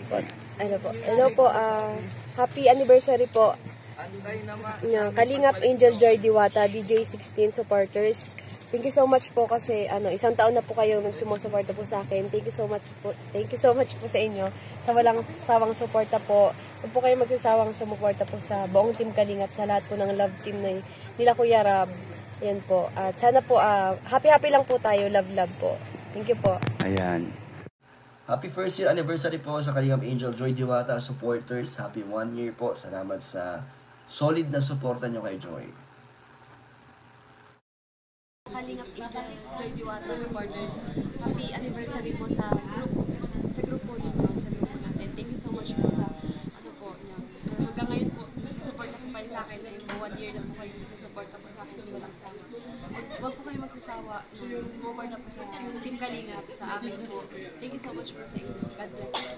Ano po? Hello po, happy anniversary po. Kalingap Angel Joy Diwata, DJ16 supporters. Thank you so much po kasi isang taon na po kayo nagsumusuporta po sa akin. Thank you so much po. Thank you so much po sa inyo. Sa walang sawang suporta po. Huwag po kayo magsasawang sumuporta po sa buong team Kalingap, sa lahat po ng love team na nila Kuya Rab. Yan po. At sana po happy lang po tayo. Love po. Thank you po. Ayan. Happy first year anniversary po sa Kalingap Angel Joy Diwata supporters. Happy 1 year po. Salamat sa solid na suporta nyo kay Joy. Kalingap Angel Joy Diwata supporters. Happy anniversary po sa grupo nito, sa grupo natin. Thank you so much po sa po niya. Hanggang ngayon po, suporta po kayo sa akin. 1 year na po kayo suporta po sa akin. Walang sama. Huwag po kayo magsasawa. Sumuporta po sa Team Kalingap sa amin po. Thank you so much po sa inyo. God bless.